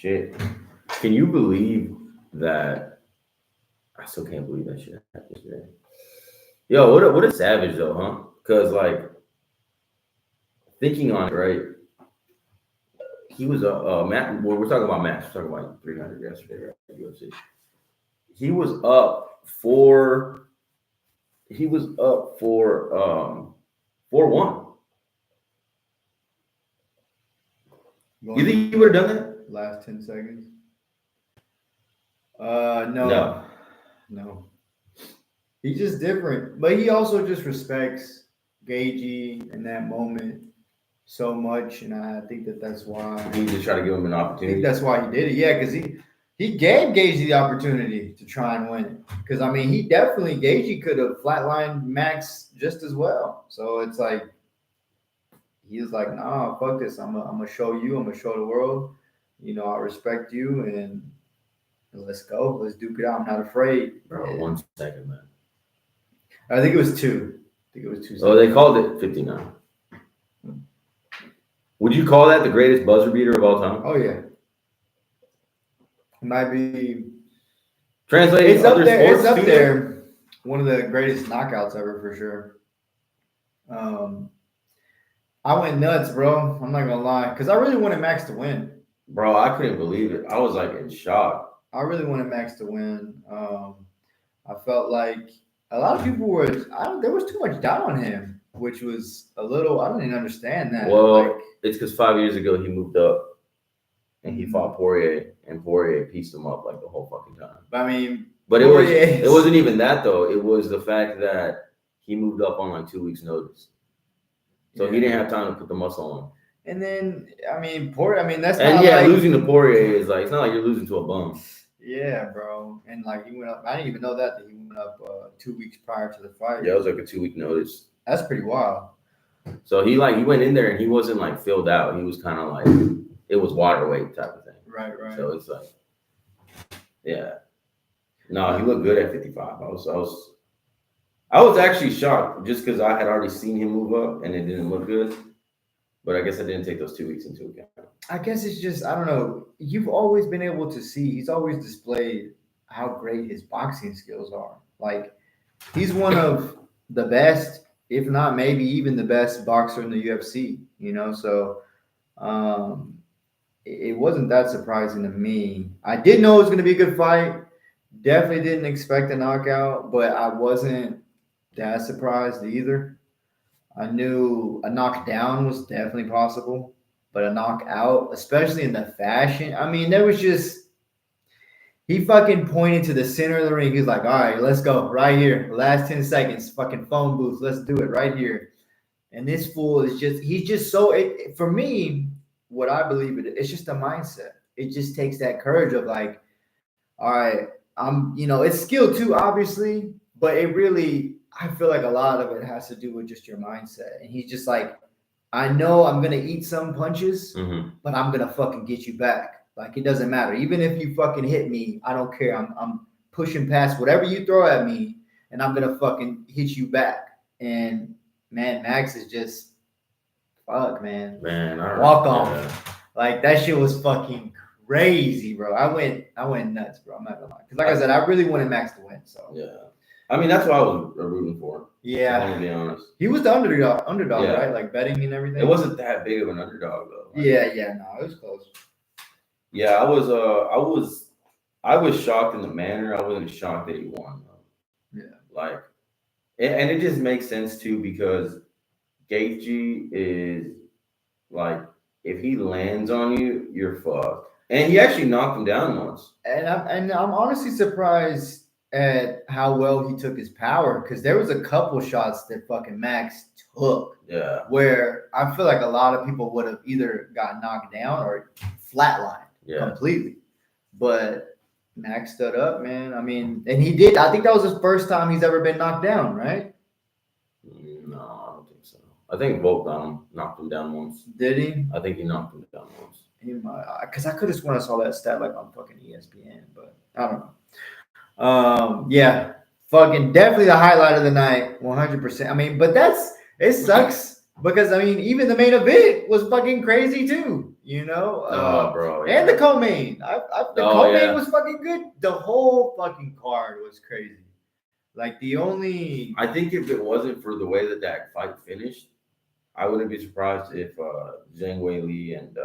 Shit. Can you believe that? I still can't believe that shit happened today. Yo, what a savage though, huh? Because like thinking on it, right? He was a Matt. Well, we're talking about Matt. We're talking about 300 yesterday, right? UFC. He was up for. He was up for 4-1. You think he would have done that? Last 10 seconds. No. No. He's just different. But he also just respects Gagey in that moment so much. And I think that's why. He just tried to give him an I opportunity. think that's why he did it. Yeah, because he gave Gagey the opportunity to try and win it. Because, I mean, Gagey could have flatlined Max just as well. So it's like, he was like, nah, fuck this. I'm going to show you. I'm going to show the world. I respect you. And let's go. Let's duke it out. I'm not afraid. Bro, 1 second, man. I think it was 2. I think it was 2 seconds. Oh, they called it 59. Would you call that the greatest buzzer beater of all time? Oh, yeah. It might be. Translating It's up other there. sports It's up too? there. One of the greatest knockouts ever, for sure. I went nuts, bro. I'm not gonna lie, because I really wanted Max to win. Bro, I couldn't believe it. I was like in shock. I really wanted Max to win. I felt like a lot of people were. There was too much doubt on him, which was a little. I don't even understand that. Well, it's because 5 years ago he moved up and he fought Poirier, and Poirier pieced him up like the whole fucking time. I mean, but it wasn't even that though. It was the fact that he moved up on like 2 weeks' notice, so he didn't have time to put the muscle on. And then, I mean, Poirier. I mean, that's and not yeah, like, losing to Poirier is like it's not like you're losing to a bum. Yeah, bro. And like he went up. I didn't even know that he went up 2 weeks prior to the fight. Yeah, it was like a 2 week notice. That's pretty wild. So he went in there and he wasn't like filled out. He was kind of like it was water weight type of thing. Right. So it's like, yeah. No, he looked good at 55. I was actually shocked just because I had already seen him move up and it didn't look good. But I guess I didn't take those 2 weeks into account. I guess it's just, I don't know. You've always been able to see, he's always displayed how great his boxing skills are. Like, he's one of the best, if not maybe even the best boxer in the UFC, So it wasn't that surprising to me. I did know it was going to be a good fight. Definitely didn't expect a knockout, but I wasn't that surprised either. I knew a knockdown was definitely possible, but a knockout, especially in the fashion, I mean, there was just, he fucking pointed to the center of the ring. He's like, all right, let's go right here. Last 10 seconds, fucking phone booth. Let's do it right here. And this fool is he's just so, for me, what I believe it's just a mindset. It just takes that courage of like, all right, it's skill too, obviously, but it really, I feel like a lot of it has to do with just your mindset. And he's just like, I know I'm going to eat some punches, but I'm going to fucking get you back. Like, it doesn't matter. Even if you fucking hit me, I don't care. I'm pushing past whatever you throw at me, and I'm going to fucking hit you back. And, man, Max is just, fuck, man. Walk on. Yeah. Like, that shit was fucking crazy, bro. I went nuts, bro. I'm not going to lie. Because, like I said, I really wanted Max to win, so. Yeah. I mean, that's what I was rooting for. Yeah. I want to be honest. He was the underdog, yeah. Right? Like betting and everything. It wasn't that big of an underdog though. Like, yeah, no, it was close. Yeah, I was shocked in the manner. I wasn't shocked that he won though. Yeah. Like, and it just makes sense too because Gaethje is like, if he lands on you, you're fucked. And he actually knocked him down once. And I'm honestly surprised at how well he took his power, because there was a couple shots that fucking Max took. Yeah. Where I feel like a lot of people would have either got knocked down or flatlined completely. But Max stood up, man. I mean, and he did. I think that was his first time he's ever been knocked down, right? No, I don't think so. I think Volk knocked him down once. Did he? I think he knocked him down once. He might, because I could have sworn I saw that stat like on fucking ESPN, but I don't know. Yeah, fucking definitely the highlight of the night, 100%. I mean, but it sucks Because I mean, even the main event was fucking crazy too. Oh, bro. And the co-main. The Oh, co-main yeah. was fucking good. The whole fucking card was crazy. Like the only I think if it wasn't for the way that fight finished, I wouldn't be surprised if Zhang Wei Li and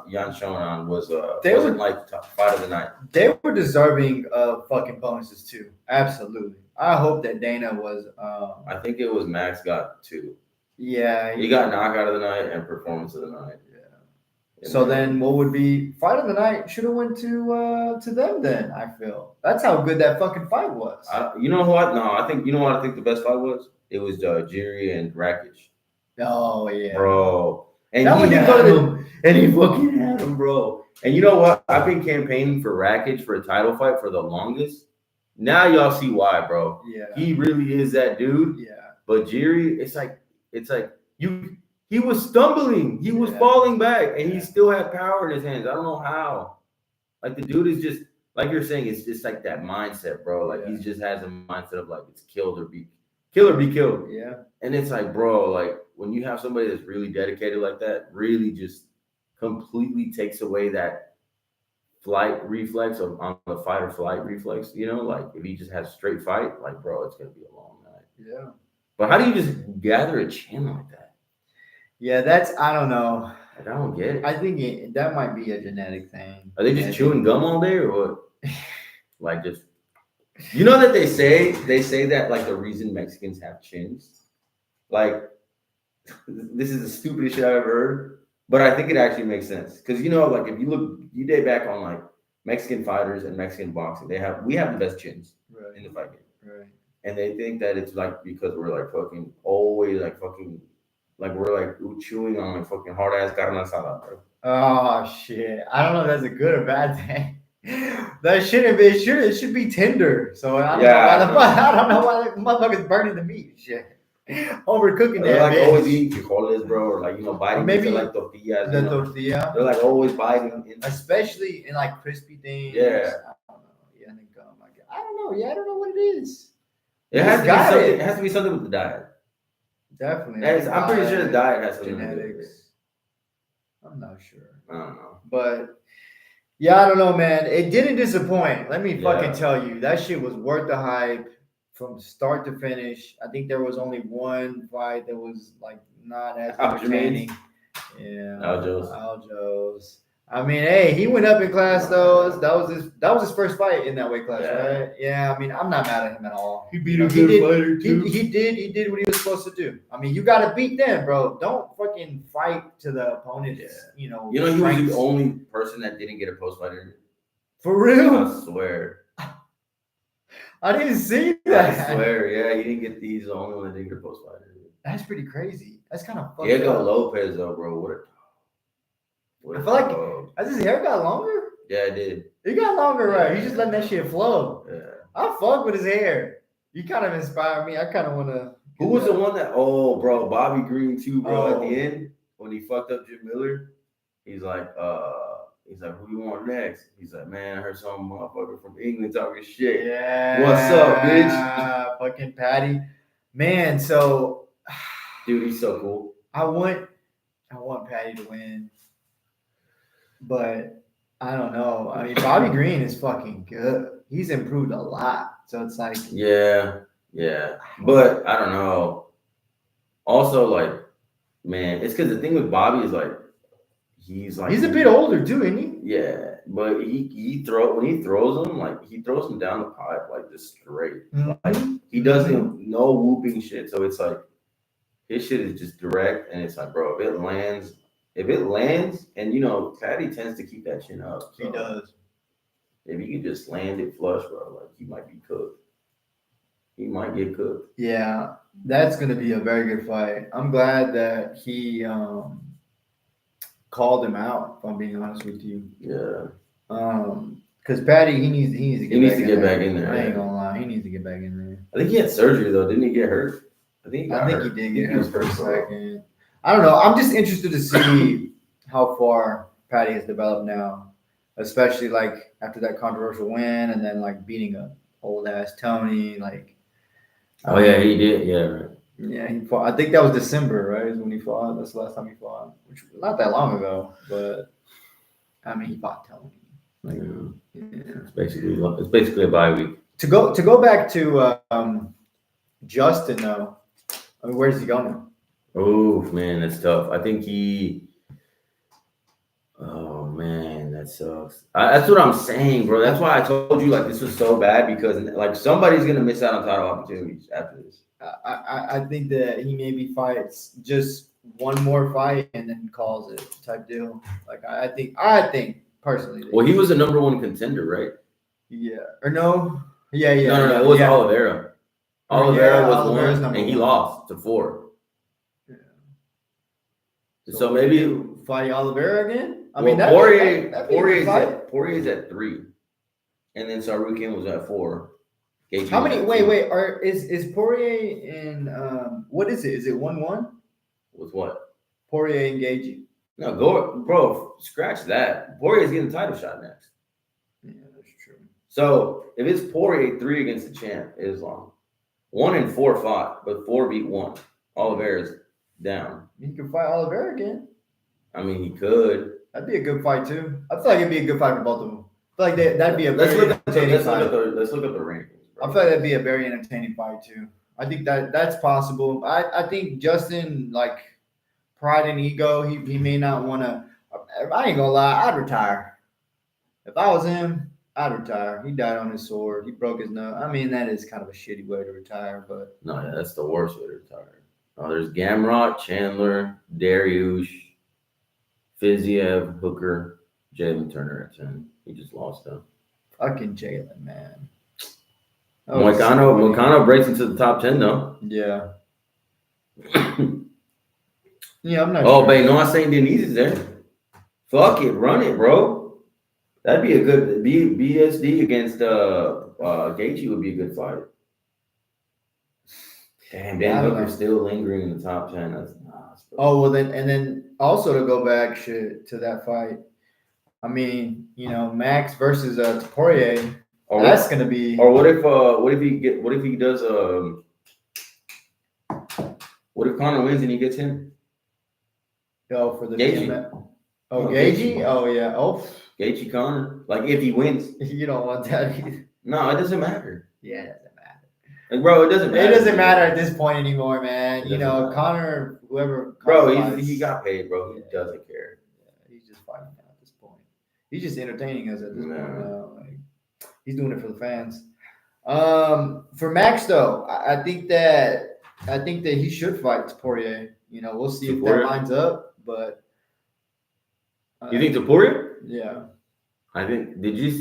Yan Xiaonan They wasn't were- like top fight of the night. they were deserving of fucking bonuses too. Absolutely. I hope that Dana was. I think it was Max got 2. Yeah. He got knockout of the night and performance of the night. Yeah. So then, what would be fight of the night? Should have went to them. Then I feel that's how good that fucking fight was. You know what? No, I think you know what I think the best fight was. It was Jiri and Rakic, Oh yeah, bro. And That he one didn't had go to him, and he fucking had him, bro. And you know what? I've been campaigning for Rakic for a title fight for the longest. Now y'all see why, bro. Yeah, He really is that dude. yeah. But Jiri, it's like he was stumbling, he was Yeah. falling back, and Yeah. he still had power in his hands. I don't know how. Like the dude is just like you're saying, it's just like that mindset, bro. Like he just has a mindset of like it's kill or be killed. Yeah, And it's like, bro, like when you have somebody that's really dedicated like that, really just completely takes away that flight reflex on the fight or flight reflex, like if he just has straight fight, like bro, it's gonna be a long night. yeah, But how do you just gather a chin like that? yeah. That's I don't know. Like, I don't get it. I think that might be a genetic thing. Are they just chewing gum all day or what? Like just that they say that like the reason Mexicans have chins, like this is the stupidest shit I've ever heard, but I think it actually makes sense because like if you date back on like Mexican fighters and Mexican boxing, we have the best chins Right, in the fight game, right. and they think that it's like because we're like fucking always like fucking like we're like chewing on like fucking hard ass carne asada, bro. Oh shit! I don't know if that's a good or bad thing. That shouldn't be. It should be tender. So I don't know why the motherfuckers burning the meat. Shit, overcooking They're that like bitch. always eating frijoles, bro, or like biting maybe into like tortillas. The tortilla, They're like always biting into. especially in like crispy things. Yeah. I don't know. Yeah, and then gum. I don't know. Yeah, I don't know what it is. It has to be got something. it. It has to be something with the diet. Definitely. I'm pretty sure the diet has something to do with it. genetics. I'm not sure. I don't know. But yeah, I don't know, man. It didn't disappoint. Let me fucking Yeah. tell you, that shit was worth the hype from start to finish. I think there was only one fight that was like not as entertaining. Yeah, Aljo's. I mean, hey, he went up in class though. That was his first fight in that weight class, Yeah. right? Yeah, I mean, I'm not mad at him at all. He beat a a good good fighter, fighter He did what he was supposed to do. I mean, you got to beat them, bro. Don't fucking fight to the opponent's, he was strengths. the only person that didn't get a post fight interview. For real. I swear. I didn't see I that. swear. Yeah, he didn't get. He's the only one that didn't get a post fight interview. That's pretty crazy. That's kind of fucked Diego up. Lopez though, bro. What a I feel like- dog. Has his hair got longer? Yeah, it did. It got longer, right? Yeah. He's just letting that shit flow. Yeah. I fuck with his hair. You kind of inspire me. I kind of want to. Who was the one that? Oh, bro, Bobby Green too, bro. At Oh. the end, when he fucked up Jim Miller, he's like, who you want next? He's like, man, I heard some motherfucker from England talking shit. Yeah. What's up, bitch? Fucking Patty. Man, so Dude, he's so cool. I want Patty to win, but I don't know. I mean, Bobby Green is fucking good. He's improved a lot. So it's like, Yeah. But I don't know. Also, like, man, it's because the thing with Bobby is like, he's a bit older too, isn't he? Yeah, but when he throws them, like he throws them down the pipe like just straight. Like he doesn't no whooping shit. So it's like his shit is just direct, and it's like, bro, if it lands, and Patty tends to keep that chin up. He does. If you can just land it flush, bro, like he might be cooked. He might get cooked. Yeah, that's gonna be a very good fight. I'm glad that he called him out. If I'm being honest with you, Yeah. Because Patty, he needs to get back in there. I ain't yeah. gonna lie, he needs to get back in there. I think he had surgery though. Didn't he get hurt? I think he did get hurt for a second. I don't know. I'm just interested to see how far Patty has developed now, especially like after that controversial win and then like beating a old ass Tony. Like, Oh yeah, he did. Yeah, right. Yeah, he fought. I think that was December, right? Is when he fought. That's the last time he fought, which was not that long ago. But I mean, he fought Tony. Like, yeah. It's basically a bye week. To go back to Justin though. I mean, where's he going? Oh man, that's tough. I think he. Oh man, that sucks. That's what I'm saying, bro. That's why I told you like this was so bad because like somebody's gonna miss out on title opportunities after this. I think that he maybe fights just one more fight and then calls it type deal. Like I think personally. Well, he was the number one contender, right? Yeah. Or no? Yeah. No. It was yeah. Oliveira. Oliveira was Oliveira's one, and he one. lost to 4. Yeah. So maybe fight Oliveira again. I well, mean, Poirier's at 3, and then Sarukian was at 4. Gaethje How was many? at Wait. 2. Is Poirier in what is it? Is it 1-1? With what? Poirier and Gaethje. No, go, bro. Scratch that. Poirier's getting the title shot next. Yeah, that's true. So if it's Poirier 3 against the champ, Islam, 1 and 4 fought, but 4 beat 1. Oliveira's down. He could fight Oliveira again. I mean, he could. That'd be a good fight too. I feel like it'd be a good fight for both of them. I feel like that'd be a very entertaining fight. Let's look at the rankings. Bro. I feel like that'd be a very entertaining fight too. I think that's possible. I think Justin, like pride and ego, he may not want to. I ain't gonna lie, I'd retire. If I was him, I'd retire. He died on his sword. He broke his nose. I mean, that is kind of a shitty way to retire, but no, yeah, that's the worst way to retire. There's Gamrot, Chandler, Dariush, Fiziev, Hooker, Jalen Turner at 10. He just lost them. fucking Jalen, man. Moicano breaks into the top 10 though. Yeah. Yeah, I'm not. Oh, sure. but Noah St. Denis is there. Fuck it, run it, bro. That'd be a good BSD against Gaethje would be a good fight. Damn, Dan Hooker's still lingering in the top 10. That's nuts. Oh well, then also to go back to that fight. I mean, Max versus Poirier. That's gonna be. Or what if he does what if Conor wins and he gets him? Oh, for the Gaethje. BMF. Oh, Gaethje? Oh yeah. Oh, Gaethje Conor. Like if he wins. You don't want that either. No, it doesn't matter. Yeah, it doesn't matter. Like, bro, it doesn't matter. It doesn't matter at this point anymore, man. Matter. Conor, whoever. Bro, he got paid, bro. He doesn't care. Yeah, he's just fighting now at this point. He's just entertaining us at this point now. Like, he's doing it for the fans. For Max though, I think that he should fight Poirier. We'll see if that lines up, but you think Poirier? Yeah. I think. Did you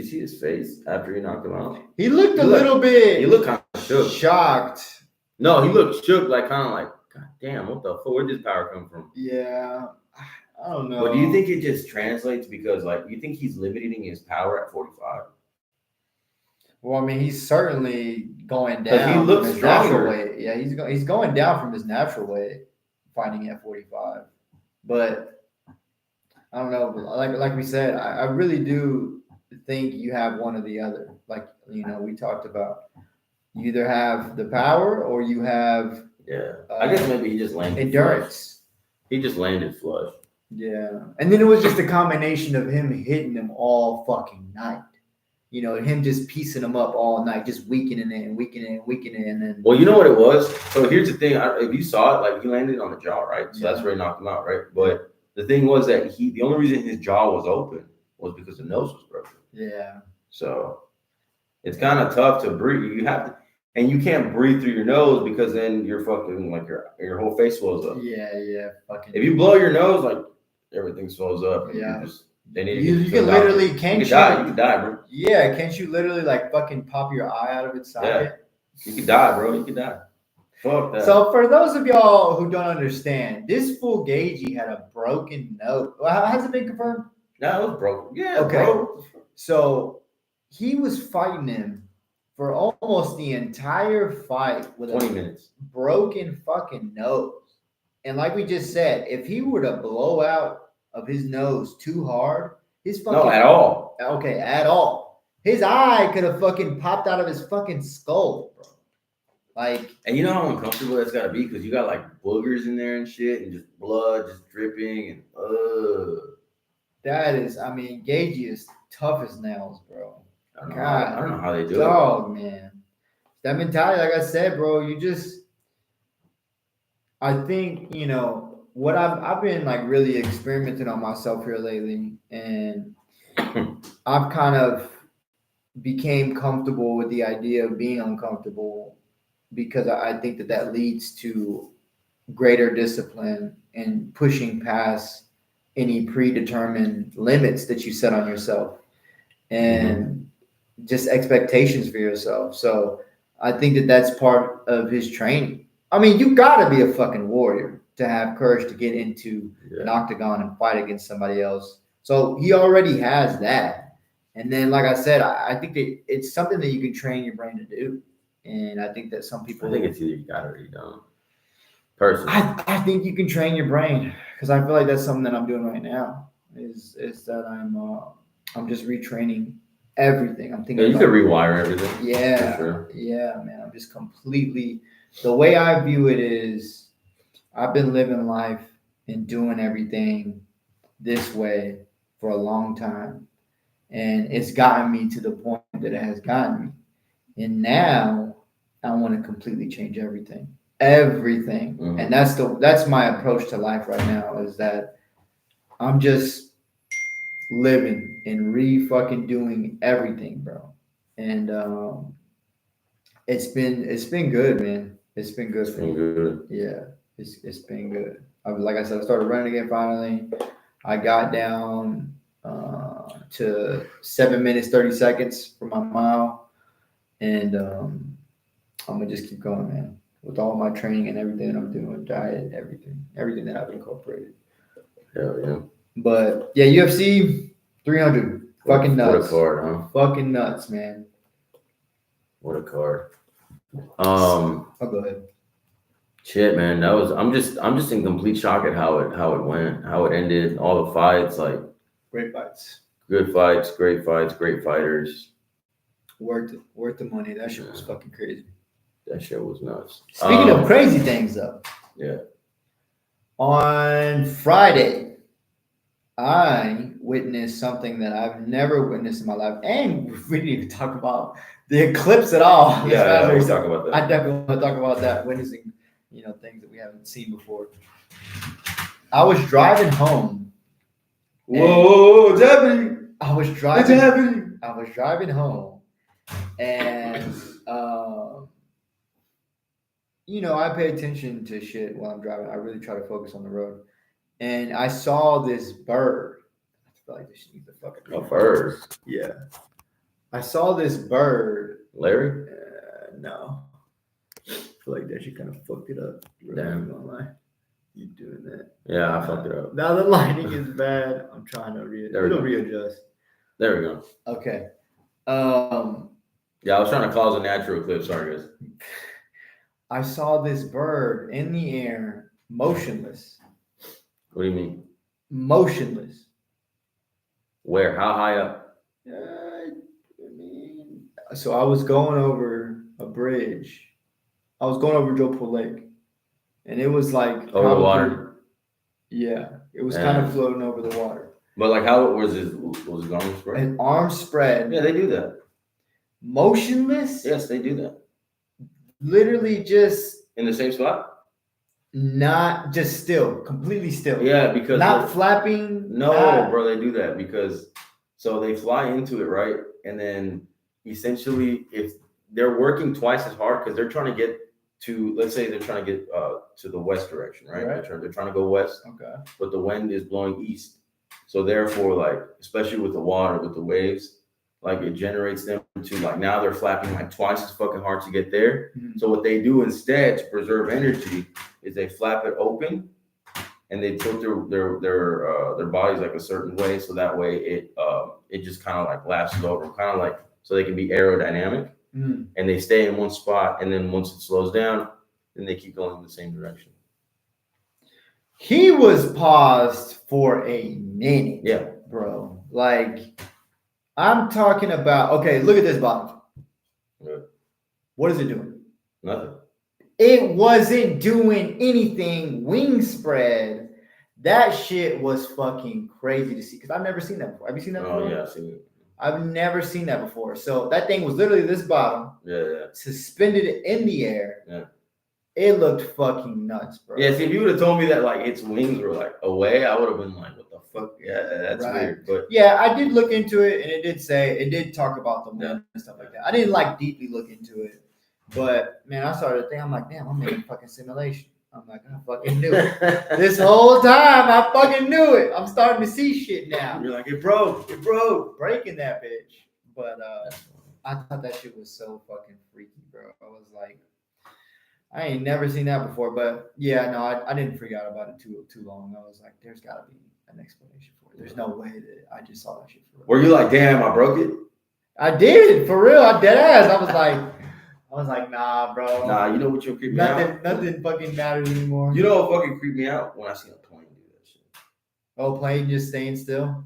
see his face after he knocked him out? He looked a little bit. He looked kind of shook. Shocked. No, he looked shook, like kind of like, God damn, what the fuck? Where'd this power come from? Yeah, I don't know. But do you think it just translates because, like, you think he's limiting his power at 45? Well, I mean, he's certainly going down. He looks his stronger. Natural weight. Yeah, he's going down from his natural weight, fighting at 45. But I don't know. Like we said, I really do think you have one or the other. Like we talked about, you either have the power or you have. Yeah, I guess maybe he just landed endurance. Flush. He just landed flush. Yeah, and then it was just a combination of him hitting them all fucking night. Him just piecing them up all night, just weakening it, and then. Well, you know what it was? So here's the thing. If you saw it, like he landed on the jaw, right? So that's where he knocked him out, right? But the thing was that the only reason his jaw was open was because the nose was broken. Yeah. So it's kind of tough to breathe. You have to, and you can't breathe through your nose because then you're fucking like your whole face swells up. Yeah. Fucking. If you blow your nose, like everything swells up. Yeah. You can literally die. You can die, bro. Yeah, can't you literally like fucking pop your eye out of its socket? Yeah. You can die, bro. You can die. Fuck that. So for those of y'all who don't understand, this fool Gaethje had a broken nose. Has it been confirmed? No, it was broken. Yeah, okay. Bro. So he was fighting him for almost the entire fight with 20 minutes. Broken fucking nose. And like we just said, if he were to blow out of his nose too hard, his fucking no, at all. Okay, at all. His eye could have fucking popped out of his fucking skull, bro. Like, And you know how uncomfortable that's gotta be because you got like boogers in there and shit, and just blood just dripping, and that is, I mean, Gagey is tough as nails, bro. I don't know how they do it. Dog, man. That mentality, like I said, bro, I think, what I've been like really experimenting on myself here lately, and I've kind of became comfortable with the idea of being uncomfortable because I think that leads to greater discipline and pushing past any predetermined limits that you set on yourself and just expectations for yourself. So I think that that's part of his training. I mean, you got to be a fucking warrior to have courage to get into an octagon and fight against somebody else. So he already has that. And then, like I said, I think that it's something that you can train your brain to do. And I think that some people. I think it's either you got it or you don't. Personally, I think you can train your brain because I feel like that's something that I'm doing right now. Is that I'm just retraining everything. I'm thinking. Yeah, you can rewire everything. Yeah, sure. Yeah, man. I'm just completely. The way I view it is, I've been living life and doing everything this way for a long time, and it's gotten me to the point that it has gotten me. And now I want to completely change everything. And that's my approach to life right now, is that I'm just living and fucking doing everything, bro. And it's been good, man. It's been good for me. Good. Yeah, it's been good. Like I said, I started running again finally. I got down to 7 minutes 30 seconds for my mile, and I'm gonna just keep going, man. With all my training and everything that I'm doing, diet, everything that I've incorporated. Hell yeah. But yeah, UFC 300, fucking nuts. What a card, huh? Fucking nuts, man. What a card. I'll go ahead. Shit, man. I'm just in complete shock at how it went, how it ended, all the fights, like great fights. Good fights, great fighters. Worth the money. That shit was fucking crazy. That shit was nuts. Speaking of crazy things, though. Yeah. On Friday, I witnessed something that I've never witnessed in my life, and we didn't even talk about the eclipse at all. Yeah, we'll talk about that. I definitely want to talk about that, witnessing, things that we haven't seen before. I was driving home. Whoa, what's happening? I was driving home, and I pay attention to shit while I'm driving. I really try to focus on the road. And I saw this bird. I feel like this needs to fucking. A bird? Yeah. I saw this bird. Larry? No. I feel like that shit kind of fucked it up. Damn. You doing that? Yeah, I fucked it up. Now the lighting is bad. I'm trying to readjust. There we go. Okay. Yeah, I was trying to cause a natural eclipse. Sorry, guys. I saw this bird in the air, motionless. What do you mean? Motionless. Where? How high up? So I was going over a bridge. I was going over Joe Pool Lake. And it was like over the water. Yeah. It was kind of floating over the water. But like how was his arm spread? An arm spread. Yeah, they do that. Motionless? Yes, they do that. Literally just in the same spot? Not just still, completely still. Yeah, because not flapping. No, bro, they do that because so they fly into it, right? And then essentially if they're working twice as hard because they're trying to get to, let's say they're trying to get to the west direction, right? They're trying to go west. Okay. But the wind is blowing east. So therefore, like, especially with the water, with the waves, like it generates them to like now they're flapping like twice as fucking hard to get there. Mm-hmm. So what they do instead to preserve energy is they flap it open and they tilt their bodies like a certain way, so that way it just kind of like lasts over, kind of like so they can be aerodynamic. Mm-hmm. And they stay in one spot, and then once it slows down, then they keep going in the same direction. He was paused for a minute, yeah, bro. Like. I'm talking about, okay, look at this bottom. Yeah. What is it doing? Nothing. It wasn't doing anything wing spread. That shit was fucking crazy to see because I've never seen that before. Have you seen that before? Oh yeah, I see it. I've never seen that before. So that thing was literally this bottom, Yeah. suspended in the air. Yeah. It looked fucking nuts, bro. Yeah, see, if you would have told me that like its wings were like away, I would have been like, "What the fuck?" Yeah, that's Right. weird. But Yeah, I did look into it, and it did talk about the Yeah. wind and stuff like that. I didn't like deeply look into it, but man, I started to think, I'm like, damn, I'm making a fucking simulation. I'm like, I fucking knew it. This whole time, I fucking knew it. I'm starting to see shit now. You're like, it broke. It broke. Breaking that bitch. But I thought that shit was so fucking freaky, bro. I was like, I ain't never seen that before. But yeah, no, I didn't freak out about it too long. I was like, there's got to be an explanation for it. There's no way that I just saw that shit for real. Were you like, damn, I broke it? I did for real. I dead ass. I was like, nah, bro. Nah, you know what you'll creep me out? Nothing fucking matters anymore. You know what fucking creeped me out? When I seen a plane do that shit. Oh, plane just staying still.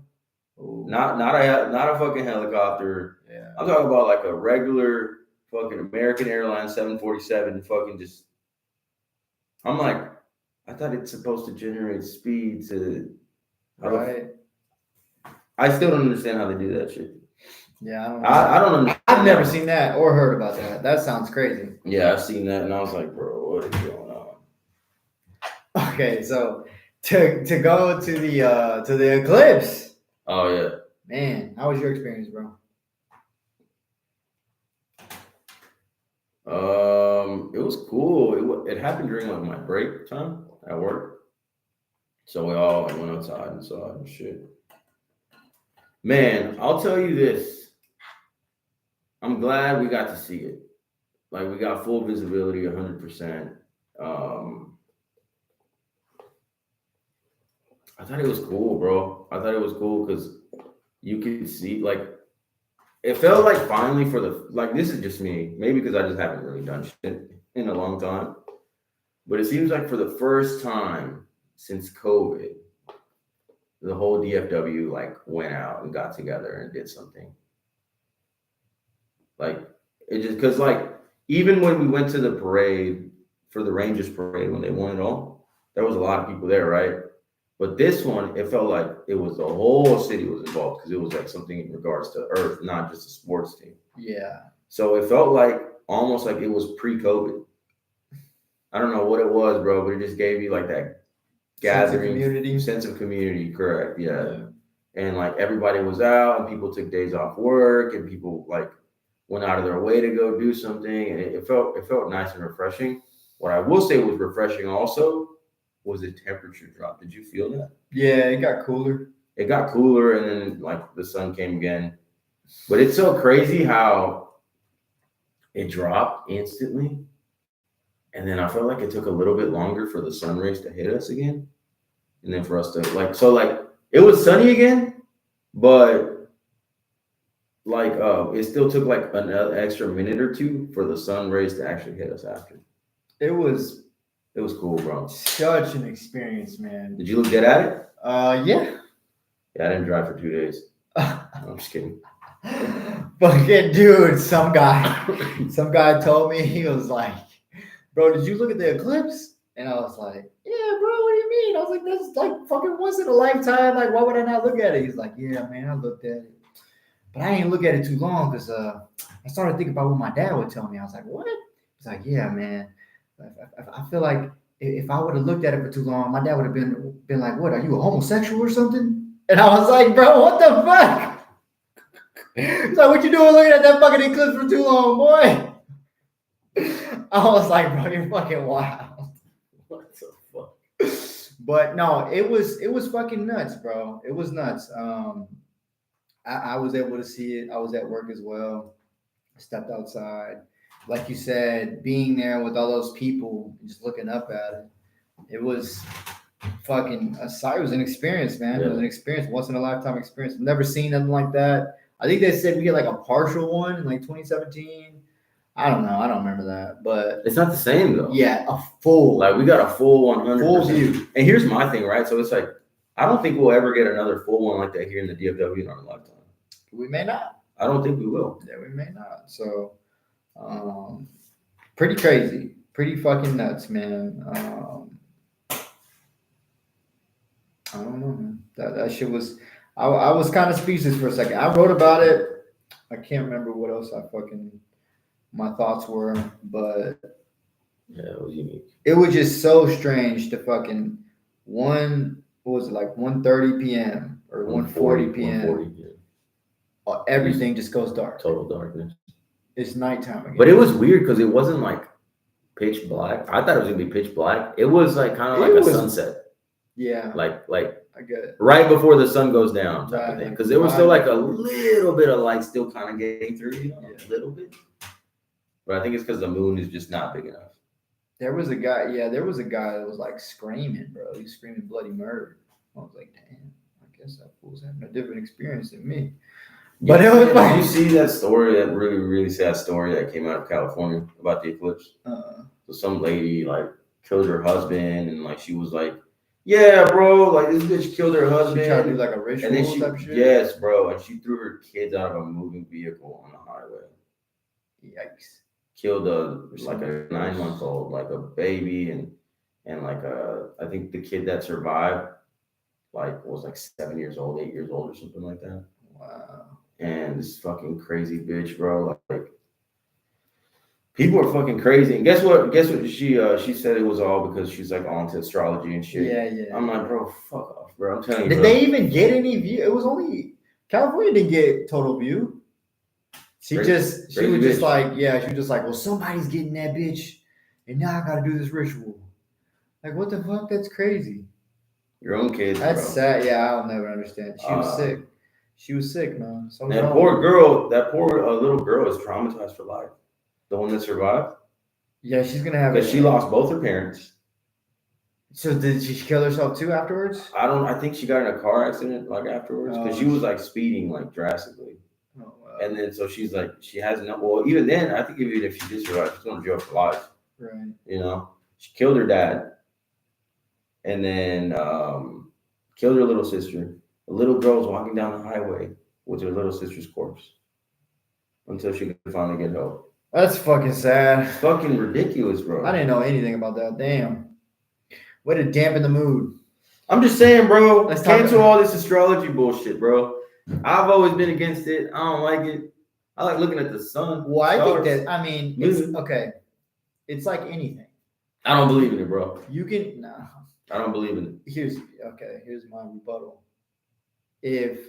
Ooh. Not a fucking helicopter. Yeah. I'm talking about like a regular fucking American Airlines 747 fucking just. I'm like, I thought it's supposed to generate speed to. Right. I still don't understand how they do that shit. Yeah, I don't know. I don't understand. I've never seen that or heard about that. That sounds crazy. Yeah, I've seen that, and I was like, bro, what is going on? Okay, so to go to the eclipse. Oh yeah. Man, how was your experience, bro? It was cool. It happened during like my break time at work, so we all like, went outside and saw it and shit. Man, I'll tell you this. I'm glad we got to see it. Like we got full visibility, 100%. I thought it was cool, bro. I thought it was cool because you could see, like, it felt like finally for the, like, this is just me, maybe because I just haven't really done shit in a long time, but it seems like for the first time since COVID, the whole DFW like went out and got together and did something. Like, it just, because like, even when we went to the parade for the Rangers parade when they won it all, there was a lot of people there, right? But this one, it felt like it was the whole city was involved because it was like something in regards to Earth, not just a sports team. Yeah. So it felt like almost like it was pre-COVID. I don't know what it was, bro, but it just gave you like that gathering sense of community. Correct. Yeah. And like everybody was out and people took days off work and people like went out of their way to go do something. And it felt nice and refreshing. What I will say was refreshing also was the temperature drop. Did you feel that? Yeah, it got cooler. It got cooler and then like the sun came again. But it's so crazy how it dropped instantly. And then I felt like it took a little bit longer for the sun rays to hit us again. And then for us to like, so like it was sunny again, but like it still took like another extra minute or two for the sun rays to actually hit us after. It was cool, bro. Such an experience, man. Did you look dead at it? Yeah. Yeah, I didn't drive for 2 days. I'm just kidding. Fucking dude, some guy told me, he was like, bro, did you look at the eclipse? And I was like, yeah, bro, what do you mean? I was like, that's like fucking once in a lifetime. Like, why would I not look at it? He's like, yeah, man, I looked at it. But I ain't look at it too long because I started thinking about what my dad would tell me. I was like, what? He's like, yeah, man. I feel like if I would have looked at it for too long, my dad would have been like, what, are you a homosexual or something? And I was like, bro, what the fuck? He's like, what you doing looking at that fucking eclipse for too long, boy? I was like, bro, you're fucking wild. What the fuck? But no, it was fucking nuts, bro. It was nuts. I was able to see it. I was at work as well. I stepped outside. Like you said, being there with all those people, just looking up at it, it was fucking a sight. It was an experience, man. Yeah. It was an experience, once in a lifetime experience. I've never seen nothing like that. I think they said we get like a partial one in like 2017. I don't know. I don't remember that, but it's not the same though. Yeah, a full. Like we got a full 100% full view. And here's my thing, right? So it's like I don't think we'll ever get another full one like that here in the DFW in our lifetime. We may not. I don't think we will. Yeah, we may not. So, pretty crazy. pretty fucking nuts, man. I don't know, man. That shit was. I was kind of speechless for a second. I wrote about it. I can't remember what else my thoughts were, but Yeah, it was unique. it was just so strange to fucking what was it, like 1:30 p.m. or 1:40 p.m. 1:40, yeah. Everything just goes dark. Total darkness. It's nighttime again. But it was weird because it wasn't like pitch black. I thought it was gonna be pitch black. It was like kind of like a sunset. Yeah, Like I get it. right before the sun goes down type of Right, thing. like Because there was still right. like a little bit of light still kind of getting through, you know, Yeah. a little bit. But I think it's because the moon is just not big enough. There was a guy that was like screaming, bro. He was screaming bloody murder. I was like, damn, I guess that fool's having a different experience than me. But it was Did like, you see that story, that really, really sad story that came out of California about the eclipse? So some lady like killed her husband, and like she was like, "Yeah, bro, like this bitch killed her she husband." tried to do like a ritual and then type shit. yes, bro, and she threw her kids out of a moving vehicle on the highway. Yikes. Killed a 9-month-old, like a baby, and like I think the kid that survived like was like 7 years old, 8 years old, or something like that. Wow. And this fucking crazy bitch, bro. Like people are fucking crazy. And guess what? She said it was all because she's like onto astrology and shit. Yeah. I'm like, bro, fuck off, bro. I'm telling you. Did bro. they even get any view? It was only California didn't get total view. She was just like, well, somebody's getting that bitch, and now I gotta do this ritual. Like, what the fuck? That's crazy. Your own kids. That's bro. sad. Yeah, I'll never understand. She was sick. She was sick, man. So that poor girl, little girl is traumatized for life. The one that survived. Yeah, she's gonna have. Because she lost both her parents. So did she kill herself too afterwards? I think she got in a car accident like afterwards because she was like speeding like drastically. Oh, wow. And then so she's like, she has no. Well, even then, I think even if she did survive, she's going to jail for life. Right. You know, she killed her dad, and then killed her little sister. The little girl was walking down the highway with her little sister's corpse until she could finally get help. That's fucking sad. It's fucking ridiculous, bro. I didn't know anything about that. Damn. Way to dampen the mood. I'm just saying, bro. Let's cancel all this astrology bullshit, bro. I've always been against it. I don't like it. I like looking at the sun. Well, I stars. think that, I mean, it's okay. It's like anything. I don't believe in it, bro. You can, I don't believe in it. Here's my rebuttal. If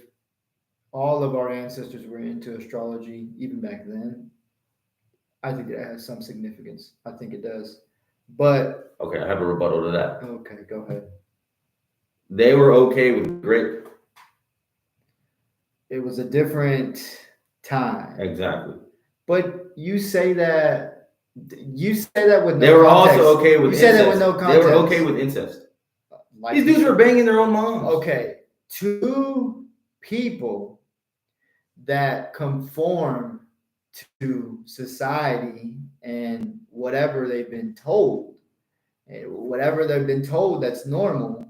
all of our ancestors were into astrology, even back then, I think it has some significance. I think it does. But okay, I have a rebuttal to that. Okay, go ahead. They were okay with grape. It was a different time. Exactly. But you say that with no context. They were also okay with incest. You say that with no context. They were okay with incest. Like these dudes were banging their own moms. Okay. Two people that conform to society and whatever they've been told, that's normal,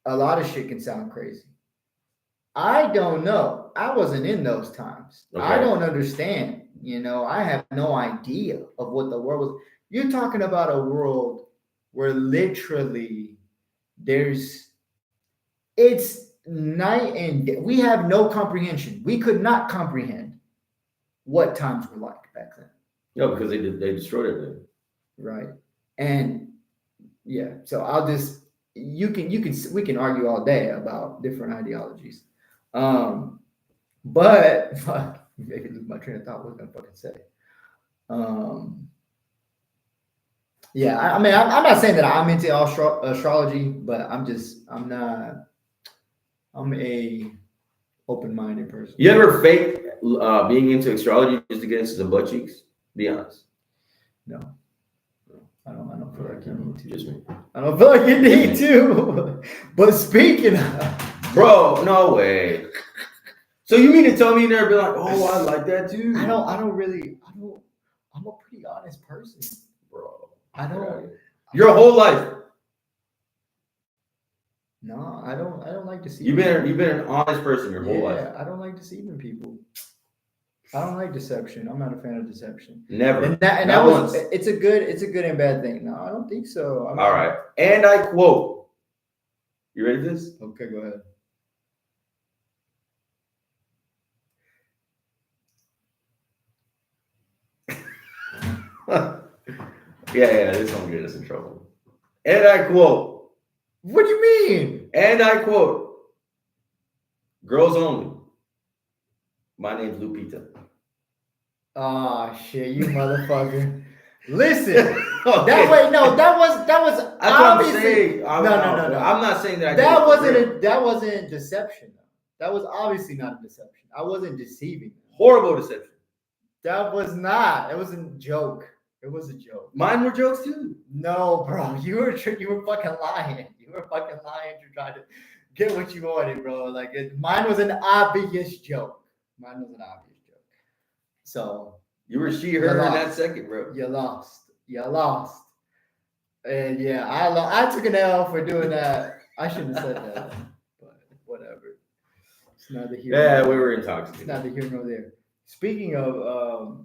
a lot of shit can sound crazy. I don't know. I wasn't in those times. Okay. I don't understand. I have no idea of what the world was. You're talking about a world where literally it's night and day. We have no comprehension. We could not comprehend what times were like back then. No, because they destroyed everything. Right. And yeah, so we can argue all day about different ideologies. But fuck, maybe lose my train of thought. What was I gonna fucking say? Yeah, I mean, I'm not saying that I'm into astrology, but I'm a open-minded person. You ever fake being into astrology just to get into some butt cheeks? Be honest. No. I don't feel like you need to. Just me. I don't feel like you need to. But speaking of, bro, no way. So you mean to tell me you never been like, oh, I like that too? I'm a pretty honest person, bro. Your whole life. No, I don't like deceiving. You've been an honest person your whole life. I don't like deceiving people. I don't like Deception. I'm not a fan of Deception. Never. And that Not was once. it's a good and bad thing. No, I don't think so. I mean, All right. And I quote. You ready for this? Okay, go ahead. Yeah, this won't get us in trouble. And I quote. What do you mean? And I quote. Girls only. My name's Lupita. Oh shit, you motherfucker. Listen. Okay. That was That's what I'm obviously saying. no. I'm not saying that. That wasn't deception. That was obviously not a deception. I wasn't deceiving them. Horrible deception. That was not. It was a joke. It was a joke. Mine were jokes too. No, bro, you were fucking lying. You were fucking lying to try to get what you wanted, bro. Like mine was an obvious joke. Mine was an obvious joke. So You were she, her in that second, bro. you lost. You lost. And yeah, I took an L for doing that. I shouldn't have said that, but whatever. It's neither here. Yeah, nor we were It's intoxicated. neither here nor there. Speaking of,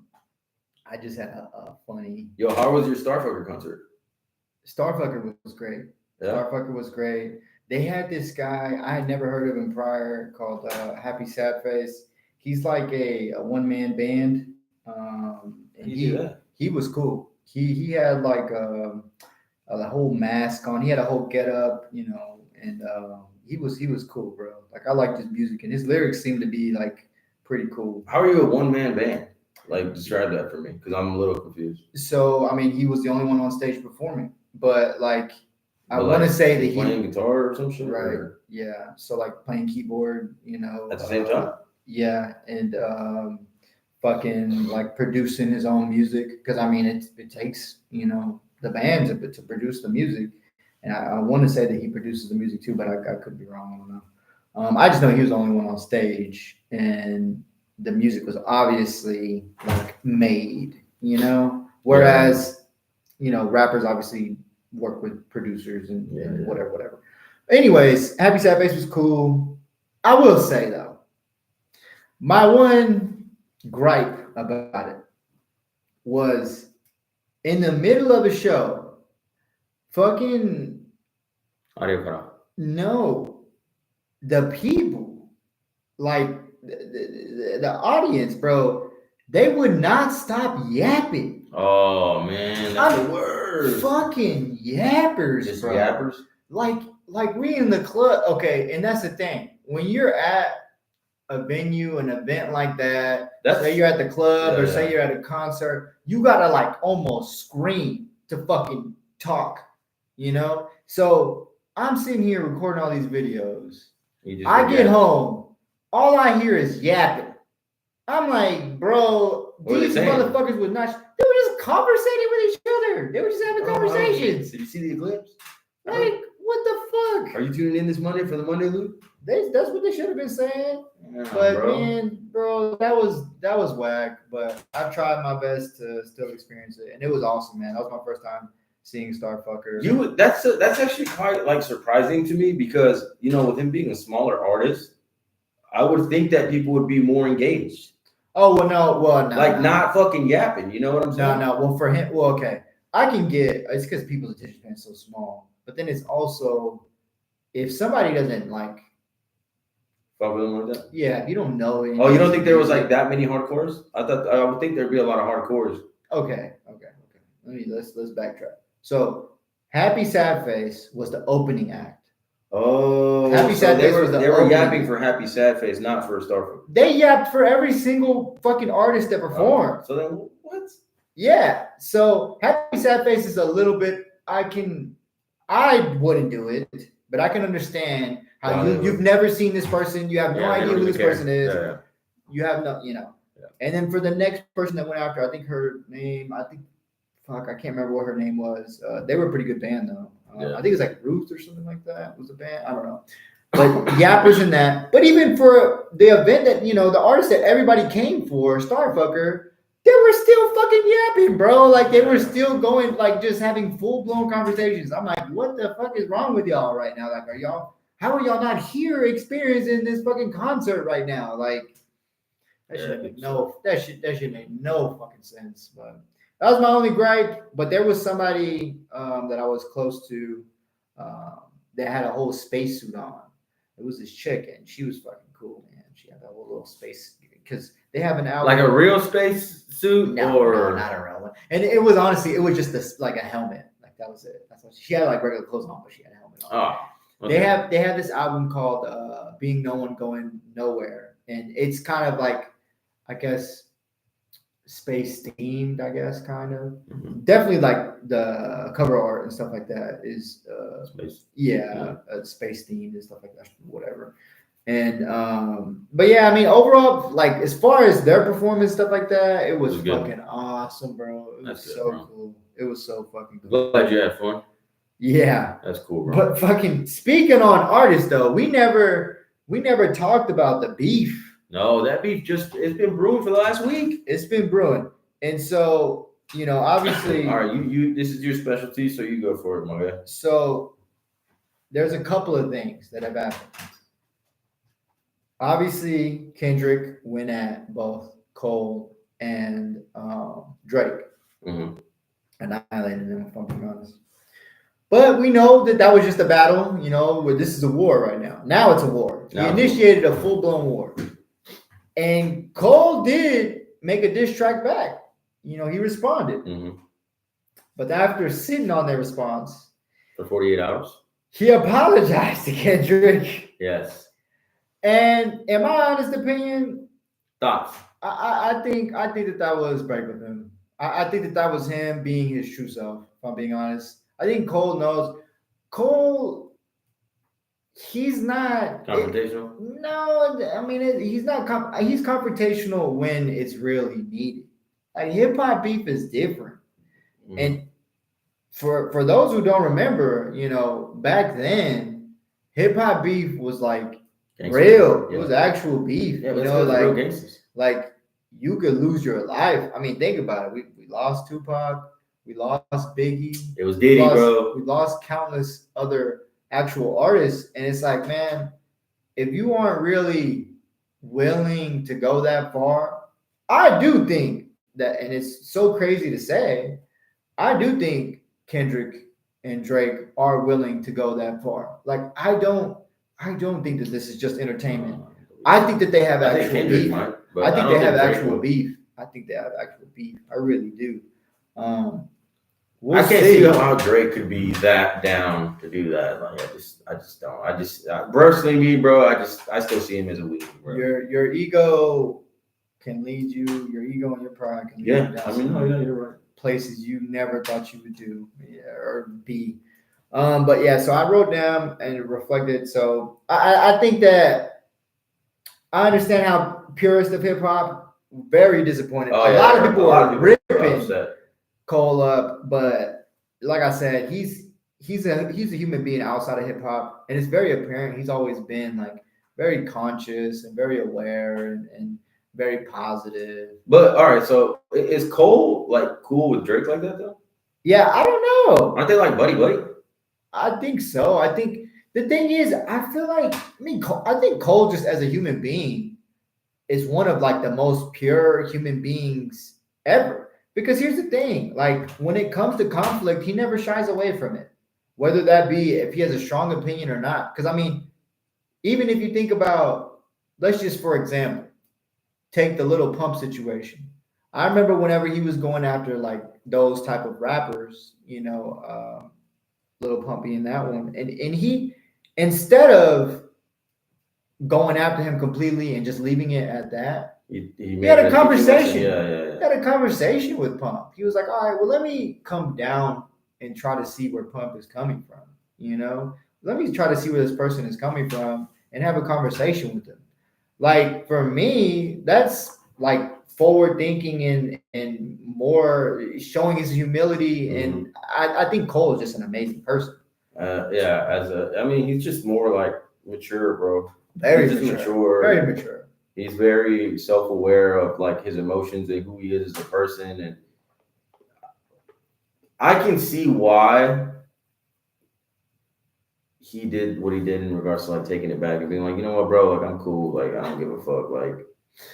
I just had a funny. Yo, how was your Starfucker concert? Starfucker was great. Yeah. Starfucker was great. They had this guy I had never heard of him prior called Happy Sad Face. He's like a one-man band. And he was cool. He had like a whole mask on. He had a whole getup, you know, and he was cool, bro. Like I liked his music and his lyrics seemed to be like pretty cool. How are you a one-man band? Like, describe that for me, because I'm a little confused. So I mean, he was the only one on stage performing, but like I But, want to like, say that playing guitar or some shit, right, or yeah. So like playing keyboard, you know, at the same time. yeah, and fucking like producing his own music because I mean it takes, you know, the band to produce the music, and I want to say that he produces the music too, but I could be wrong. I don't know. I just know he was the only one on stage, and the music was obviously like made, you know, whereas you know rappers obviously work with producers and whatever. Anyways, Happy Sad Face was cool. I will say though, my one gripe about it was in the middle of the show, fucking Audio cut off. no, the people, like the audience, bro, they would not stop yapping. Oh man, that's the word. Fucking yappers, Just bro. yappers. Like we in the club, okay, and that's the thing. When you're at a venue, an event like that, say you're at the club or say you're at a concert, you gotta like almost scream to fucking talk, you know? So I'm sitting here recording all these videos. I get home, all I hear is yapping. I'm like, bro, these motherfuckers was not. They were just conversating with each other. They were just having conversations. Did you see the eclipse? Like, what the fuck? Are you tuning in this Monday for the Monday loop? That's what they should have been saying. Yeah, But bro. man, bro, that was whack. But I've tried my best to still experience it, and it was awesome, man. That was my first time seeing Starfucker. That's actually quite like surprising to me because you know with him being a smaller artist, I would think that people would be more engaged. Oh no, like not fucking yapping. You know what I'm saying? No. Well, for him, okay, I can get it's because people's attention span is so small. But then it's also if somebody doesn't like. Fuck with him like that? Yeah, if you don't know it. Oh, you don't think there was like that many hardcores? I would think there'd be a lot of hardcores. Okay. Let's backtrack. So, Happy Sad Face was the opening act. Oh, Happy Sad Face was the they were opening. yapping for Happy Sad Face, not for Starfucker. They yapped for every single fucking artist that performed. So then what? Yeah. So Happy Sad Face is a little bit. I wouldn't do it, but I can understand how you've never seen this person. You have no idea who this person is. Yeah. You have no, you know. Yeah. And then for the next person that went after, I think her name, I can't remember what her name was. They were a pretty good band though. I think it was like Ruth or something like that was the band. I don't know. But yappers in that. But even for the event that, you know, the artist that everybody came for, Starfucker, they were still fucking yapping, bro. Like they were still going, like just having full-blown conversations. I'm like, what the fuck is wrong with y'all right now? Like, how are y'all not here experiencing this fucking concert right now? Like, That Yeah, shit make it no that shit make no fucking sense. But that was my only gripe. But there was somebody that I was close to um, that had a whole spacesuit on. It was this chick, and she was fucking cool, man. She had that whole little space because they have an album. Like a real space suit, No, or not a real one. And it was honestly, it was just this like a helmet. Like that was it. That's what she had like regular clothes on, but she had a helmet on. oh, okay. They have this album called Being No One Going Nowhere. And it's kind of like I guess space themed, I guess, kind of. Mhm. Definitely like the cover art and stuff like that is Space. space themed and stuff like that, whatever. And but yeah, I mean overall, like as far as their performance, stuff like that, it was It was good. fucking awesome, bro. It That's was good, so bro. cool. It was so fucking cool. Glad you had fun. Yeah. That's cool, bro. But fucking speaking on artists though, we never talked about the beef. No, that beef it's been brewing for the last week. It's been brewing. And so, obviously All right, you this is your specialty, so you go for it, my guy. so there's a couple of things that have happened. Obviously, Kendrick went at both Cole and Drake. Mm-hmm. Annihilated them, if I'm being honest. But we know that was just a battle, where this is a war right now. Now it's a war. He initiated a full-blown war. And Cole did make a diss track back. He responded. Mm-hmm. But after sitting on their response, For 48 hours. he apologized to Kendrick. Yes. And in my honest opinion, Thoughts? I think that was break with him. I think that was him being his true self, if I'm being honest. I think Cole knows. Cole, he's not Confrontational? no, I mean, he's not. He's confrontational when it's really needed. Like hip hop beef is different, Mhm. and for those who don't remember, back then, hip hop beef was like Gangster. real. Yeah. It was actual beef. Yeah, but real like gangsters. like you could lose your life. I mean, think about it. We lost Tupac. We lost Biggie. It was Diddy, bro. We lost countless other actual artists, and it's like, man, if you aren't really willing to go that far, I do think that, and it's so crazy to say, I do think Kendrick and Drake are willing to go that far. Like, I don't think that this is just entertainment. I think that they have I think actual Kendrick beef. might, but I think don't they have Drake actual would. beef. I think they have actual beef. I really do. I can't see how Drake could be that down to do that. Like, I just don't. Personally, me, bro, I still see him as a weak, bro. Your ego can lead you. Your ego and your pride can lead you down You're right. places you never thought you would do or be. But yeah, so I wrote down and reflected. So I think that I understand how purists of hip hop very disappointed. Oh, a lot of people are ripping upset. Cole up, but like I said, he's a human being outside of hip hop, and it's very apparent he's always been like very conscious and very aware and very positive. But all right, so is Cole like cool with Drake like that though? Yeah, I don't know. Aren't they like buddy? I think so. I think the thing is, I feel like I think Cole just as a human being is one of like the most pure human beings ever. Because here's the thing, like when it comes to conflict, he never shies away from it, whether that be if he has a strong opinion or not. Because I mean, even if you think about, let's just for example, take the Lil Pump situation. I remember whenever he was going after like those type of rappers, Lil Pump being that one, and he instead of going after him completely and just leaving it at that. He had a conversation. Yeah. He had a conversation with Pump. He was like, all right, well, let me come down and try to see where Pump is coming from. Let me try to see where this person is coming from and have a conversation with them. Like, for me, that's like forward thinking and more showing his humility. Mm-hmm. And I think Cole is just an amazing person. He's just more like mature, bro. Very mature. Very mature. He's very self-aware of like his emotions and who he is as a person, and I can see why he did what he did in regards to like taking it back and being like, you know what, bro, like I'm cool, like I don't give a fuck, like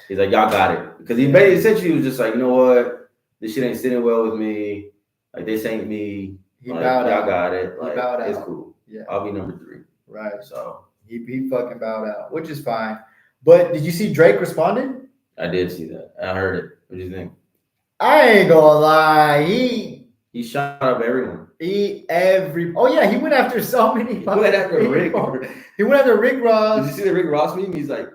He's like, y'all got it. Because he basically essentially was just like, you know what? This shit ain't sitting well with me. Like, this ain't me. He Like, bowed y'all out. got it. He Like, bowed it's out. cool. Yeah. I'll be number 3. Right. So He fucking bowed out, which is fine. But did you see Drake responded? I did see that. I heard it. What do you think? I ain't gonna lie. He shot up everyone. He went after so many. He went after Rick. He went after Rick Ross. Did you see the Rick Ross meme? He's like,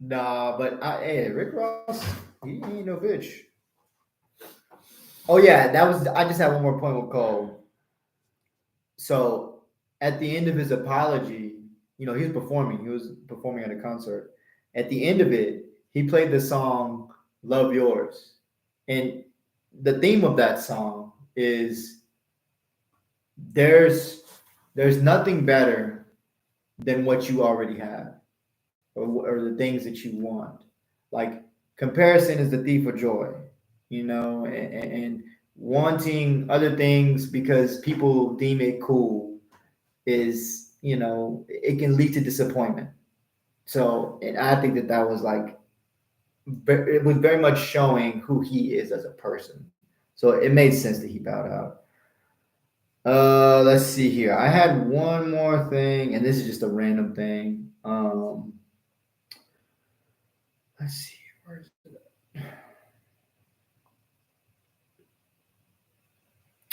nah, but Rick Ross, he ain't no bitch. Oh yeah, I just had one more point with Cole. So at the end of his apology, he was performing. He was performing at a concert. At the end of it, he played the song "Love Yours," and the theme of that song is there's nothing better than what you already have, or the things that you want. Like, comparison is the thief of joy, and wanting other things because people deem it cool is, it can lead to disappointment. So, and I think that was like, it was very much showing who he is as a person. So it made sense that he bowed out. Let's see here. I had one more thing, and this is just a random thing. Let's see. Where is it?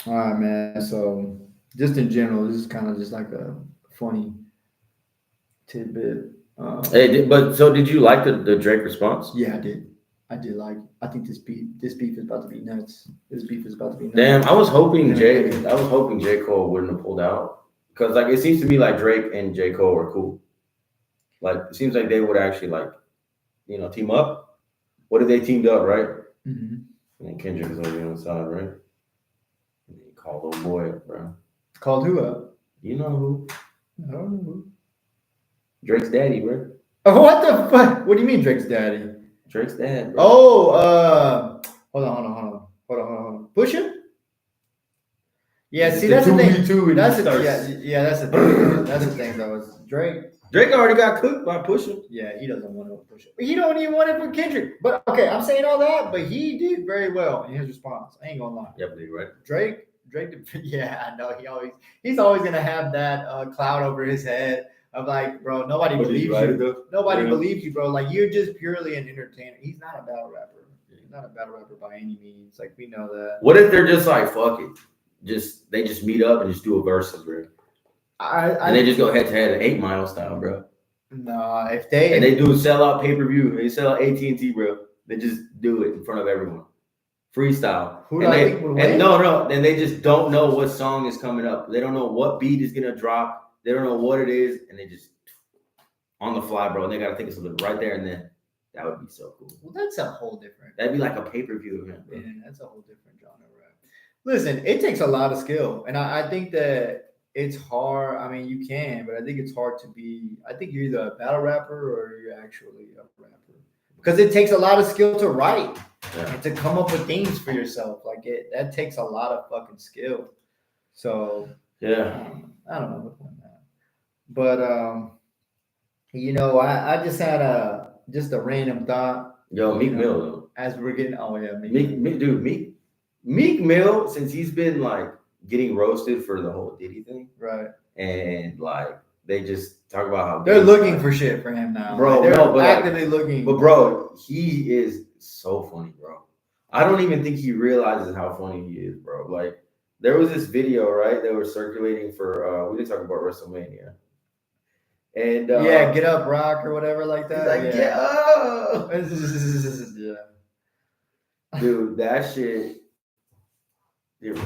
All right, man. So just in general, this is kind of just like a funny tidbit. did you like the Drake response? Yeah, I did. I think this beef is about to be nuts. This beef is about to be nuts. Damn, I was hoping J. Cole wouldn't have pulled out. Because like it seems to me like Drake and J. Cole are cool. Like it seems like they would actually team up. What if they teamed up, right? Mm-hmm. And then Kendrick is over on the side, right? And he called old boy up, bro. Called who up? You know who? I don't know who. Drake's daddy, bro. Oh, what the fuck? What do you mean Drake's daddy? Drake's dad, bro. Oh, hold on. Pusha? Yeah, see, that's the thing. That's the thing. That's the thing, though. Is Drake already got cooked by Pusha. Yeah, he doesn't want to push it. He don't even want it for Kendrick. But okay, I'm saying all that, but he did very well in his response. I ain't gonna lie. Yep, right. Drake. Yeah, I know. He's always gonna have that cloud over his head. I'm like, bro, nobody believes you. Nobody believes you, bro. Like, you're just purely an entertainer. He's not a battle rapper. He's not a battle rapper by any means. Like, we know that. What if they're just like, fuck it? They just meet up and just do a versus, bro. And they just go head to head at 8 Mile style, bro. No, if they do a sellout pay-per-view, they sell out AT&T, bro. They just do it in front of everyone. Freestyle. Who do I think would win? No. And they just don't know what song is coming up. They don't know what beat is gonna drop. They don't know what it is, and they just on the fly, bro. And they gotta think of something right there and then. That would be so cool. Well, that's a whole different. That'd be like a pay-per-view event, bro. Yeah, that's a whole different genre, right? Listen, it takes a lot of skill, and I think that it's hard. I mean, you can, but I think it's hard to be. I think you're either a battle rapper or you're actually a rapper, because it takes a lot of skill to write and to come up with themes for yourself. Like that takes a lot of fucking skill. So yeah, I don't know what that. But I just had a random thought. Yo, Meek Mill though. As we're getting, Meek Mill, since he's been like getting roasted for the whole Diddy thing, right? And like they just talk about how they're looking for shit for him now, bro. Like, they're actively looking. But bro, he is so funny, bro. I don't even think he realizes how funny he is, bro. Like there was this video, right? They were circulating for we didn't talk about WrestleMania. And Get Up Rock or whatever like that. Like, Get Up. Yeah. Dude, that shit. Dude.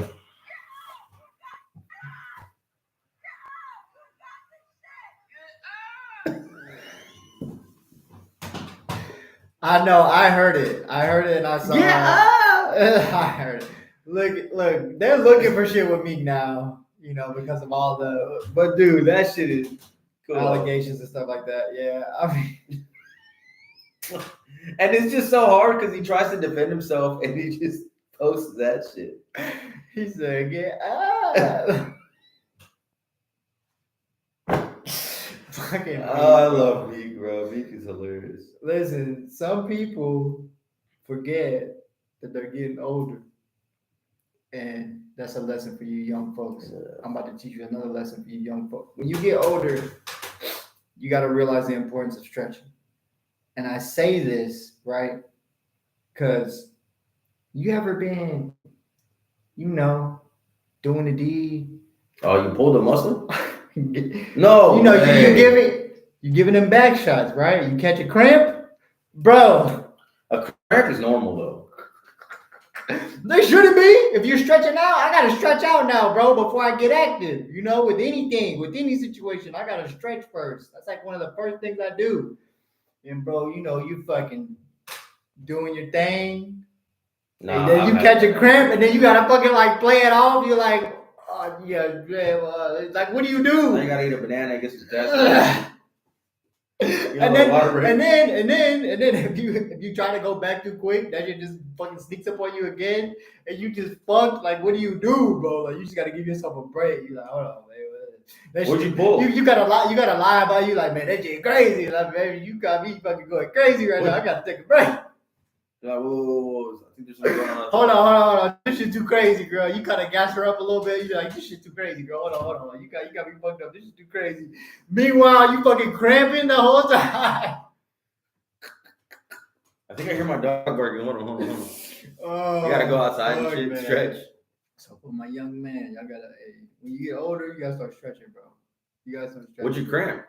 I know. I heard it, and I saw. Yeah. I heard it. Look. They're looking for shit with me now. Because of all the. But dude, that shit is. Cool. Allegations and stuff like that. Yeah, I mean, and it's just so hard because he tries to defend himself and he just posts that shit. He said, "Yeah." Fucking. I love Meek, bro. Meek is hilarious. Listen, some people forget that they're getting older. And that's a lesson for you young folks. Yeah. I'm about to teach you another lesson for you young folks. When you get older, you got to realize the importance of stretching. And I say this, right? Because you ever been, doing the deed? Oh, you pulled a muscle? you No. you're giving them back shots, right? You catch a cramp, bro. A cramp is normal though. They shouldn't be. If you're stretching out, I gotta stretch out now, bro, before I get active. With anything, with any situation, I gotta stretch first. That's like one of the first things I do. And bro, you fucking doing your thing. Nah, and then you catch a cramp, and then you gotta fucking like play it off. You're like, oh yeah, like what do you do? Now you gotta eat a banana and get some potassium. And then if you try to go back too quick, that shit just fucking sneaks up on you again, and you just fucked. Like, what do you do, bro? Like, you just gotta give yourself a break. You're like, hold on, man. What'd you pull? You gotta lie. You gotta lie about you. Like, man, that shit crazy. Like, baby, you got me fucking going crazy right now. I gotta take a break. You're like, whoa. I think there's something going on. Hold on. This shit too crazy, girl. You kind of gas her up a little bit. You're like, this shit too crazy, girl. Hold on. You got me fucked up. This shit too crazy. Meanwhile, you fucking cramping the whole time. I think I hear my dog barking. Hold on. Oh, You gotta go outside and shit, man. stretch. So for my young man, y'all gotta, when you get older, you gotta start stretching, bro. You gotta start stretching. What'd you cramp?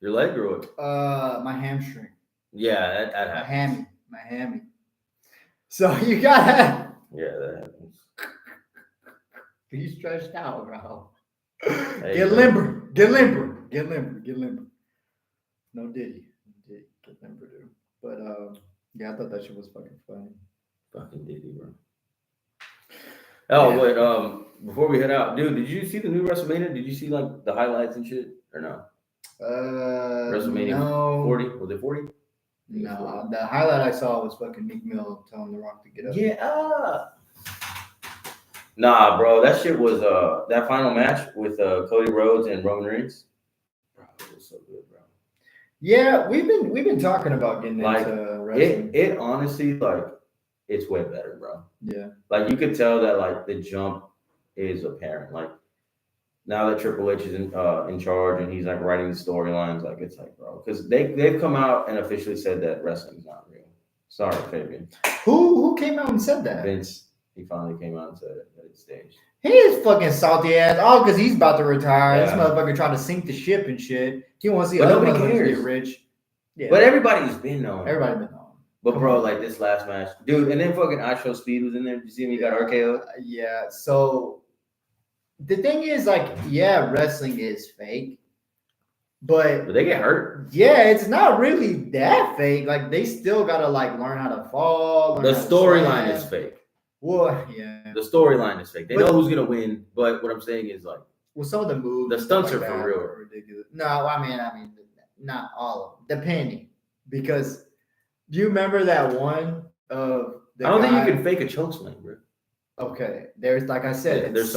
Your leg or what? My hamstring. Yeah, that My happens. hammy. So you gotta. Yeah, that happens. You stretched out, bro. Hey, Get bro. limber. Get limber. No Diddy. Get limber, dude. But yeah, I thought that shit was fucking funny. Fucking Diddy, bro. Oh, Yeah. wait, before we head out, dude, did you see the new WrestleMania? Did you see like the highlights and shit? Or no? WrestleMania no. 40? Was it 40? No, the highlight I saw was fucking Meek Mill telling The Rock to get up. Yeah. Nah, bro, that shit was that final match with Cody Rhodes and Roman Reigns. Bro, it was so good, bro. Yeah, we've been talking about getting Like, into wrestling. It honestly, like, it's way better, bro. Yeah. Like, you could tell that like the jump is apparent. Like, now that Triple H is in charge and he's like writing the storylines, like it's like, bro, because they've come out and officially said that wrestling's not real. Sorry, Fabian. Who came out and said that? Vince, he finally came out and said it that it's staged. He is fucking salty ass. Oh, because he's about to retire. This Yeah. motherfucker trying to sink the ship and shit. He wants to see But other nobody motherfuckers cares. get rich. Yeah. But everybody's been knowing. Everybody been on. But Come bro, on. like this last match, dude, and then fucking I Show Speed was in there. Did you see him? He got RKO. Yeah. So the thing is, like, yeah, wrestling is fake, but But they get hurt. yeah, it's not really that fake. Like, they still gotta like learn how to fall. learn The how to storyline slam. is fake. Well, yeah. The storyline is fake. They But- know who's gonna win, but what I'm saying is like Well, some of the moves, The and stunts stuff are for that real. were ridiculous. No, I mean, not all of them, depending. Because do you remember that one of the I don't think guy- you can fake a chokeslam, bro. Okay, there's like I said, Yeah, there's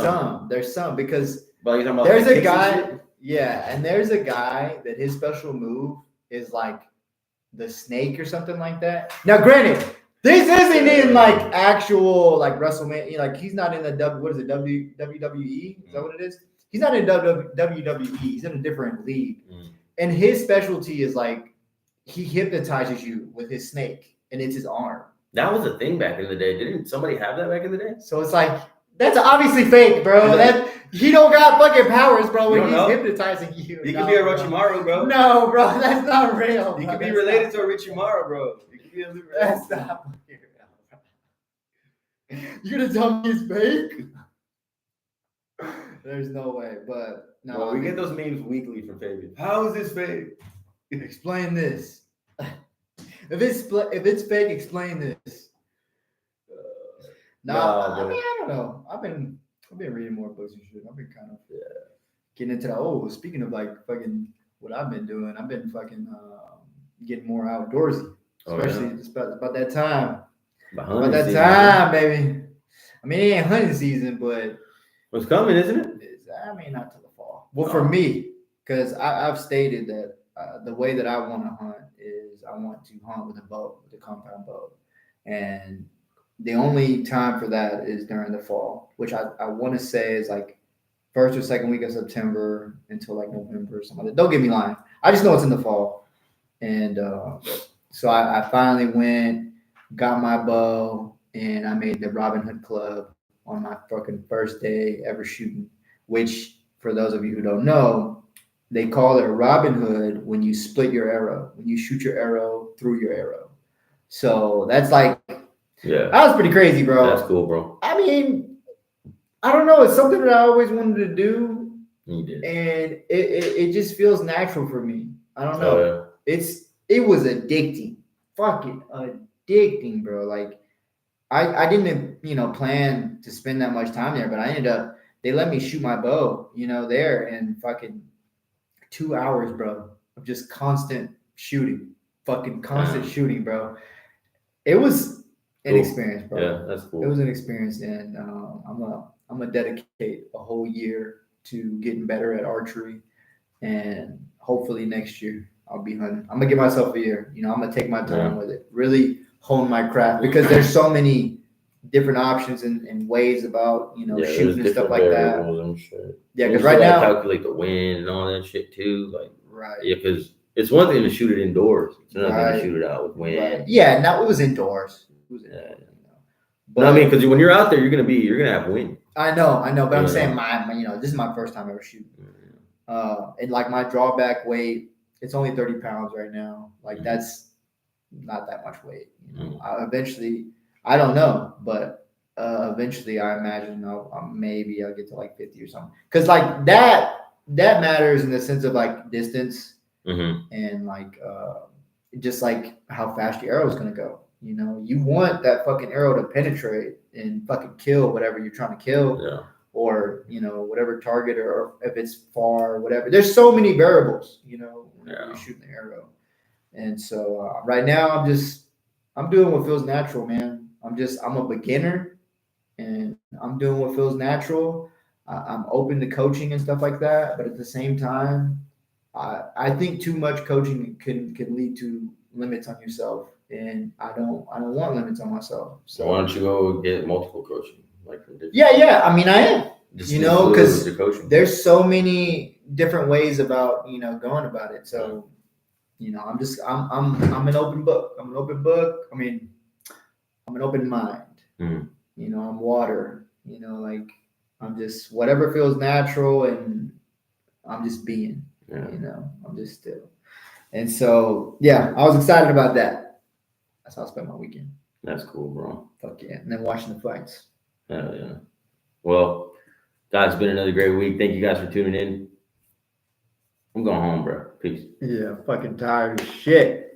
there's some because But you're talking about there's like, a kicks and guy, shit? yeah, and there's a guy that his special move is like the snake or something like that. Now, granted, this isn't in like actual like WrestleMania. Like, he's not in the WWE. Is that what it is? He's not in WWE. He's in a different league. Mm. And his specialty is like he hypnotizes you with his snake, and it's his arm. That was a thing back in the day. Didn't somebody have that back in the day? So it's like that's obviously fake, bro. That he don't got fucking powers, bro. When You he's don't know? hypnotizing you. He No, could be a bro. Orochimaru, bro. No, bro, that's not real. He bro. could be That's related to Orochimaru, bro. He could be a Not, that's not fucking real. You gonna tell me it's fake? There's no way, but no. Well, I we mean, get those memes weekly from Fabian. How is this fake? explain this. If it's fake, explain this. Nah, I bro. mean, I don't know. I've been reading more books and shit. I've been kind of getting into that. Oh, speaking of like fucking what I've been doing, I've been fucking getting more outdoorsy. Oh, yeah? Especially it's about that time. Behind About the that scenes, time, baby. I mean, it ain't hunting season, but What's coming, isn't it? it's, I mean, not till the fall. Well, for me, because I've stated that the way that I want to hunt is I want to hunt with a bow, with a compound bow, and the only time for that is during the fall, which I want to say is like first or second week of September until like November or something. Don't get me lying. I just know it's in the fall. And so I finally went, got my bow, and I made the Robin Hood Club on my fucking first day ever shooting, which for those of you who don't know, they call it a Robin Hood when you split your arrow, when you shoot your arrow through your arrow. So that's like, Yeah, that was pretty crazy, bro. that's cool, bro. I mean, I don't know. It's something that I always wanted to do, You did. and it just feels natural for me. I don't know. Oh, It was addicting, fucking addicting, bro. Like I didn't plan to spend that much time there, but I ended up they let me shoot my bow, there, and fucking 2 hours, bro, of just constant shooting, fucking constant Damn. shooting, bro. It was an Cool. experience, bro. Yeah, that's It cool. was an experience, and I'm gonna dedicate a whole year to getting better at archery, and hopefully next year I'll be hunting. I'm gonna give myself a year. I'm gonna take my time with it, really hone my craft because there's so many different options and ways about Yeah, there's shooting and stuff different like that. variables and shit. Yeah, You because still right gotta now, calculate the wind and all that shit too. Like, right, yeah, because it's one thing to shoot it indoors. It's another thing Right. to shoot it out with wind. right, yeah. Now it was indoors. It was indoors, But I mean, because when you're out there, you're gonna have wind. I know, but I'm Yeah. saying my this is my first time ever shooting. Mm-hmm. And like my drawback weight, it's only 30 pounds right now. Like Mhm. that's not that much weight. Mhm. Eventually, I don't know, but eventually I imagine maybe I'll get to like 50 or something. Cause like that matters in the sense of like distance Mm-hmm. and like just like how fast your arrow is gonna go. You want that fucking arrow to penetrate and fucking kill whatever you're trying to kill, Yeah. or whatever target, or if it's far, or whatever. There's so many variables, when Yeah. you're shooting the arrow. And so right now I'm doing what feels natural, man. I'm a beginner, and I'm doing what feels natural. I'm open to coaching and stuff like that, but at the same time, I think too much coaching can lead to limits on yourself, and I don't want limits on myself. So why don't you go get multiple coaching, like from different? Yeah. I mean, I am. Just You get know, fluid 'cause with your coaching. There's so many different ways about going about it. So I'm an open book. I'm an open book. I mean, I'm an open mind. Mhm. I'm water. Like I'm just whatever feels natural, and I'm just being. Yeah. I'm just still. And so yeah, I was excited about that. That's how I spent my weekend. That's cool, bro. Fuck yeah, and then watching the fights. Hell yeah. Well, guys, it's been another great week. Thank you guys for tuning in. I'm going home, bro. Peace. Yeah, fucking tired as shit.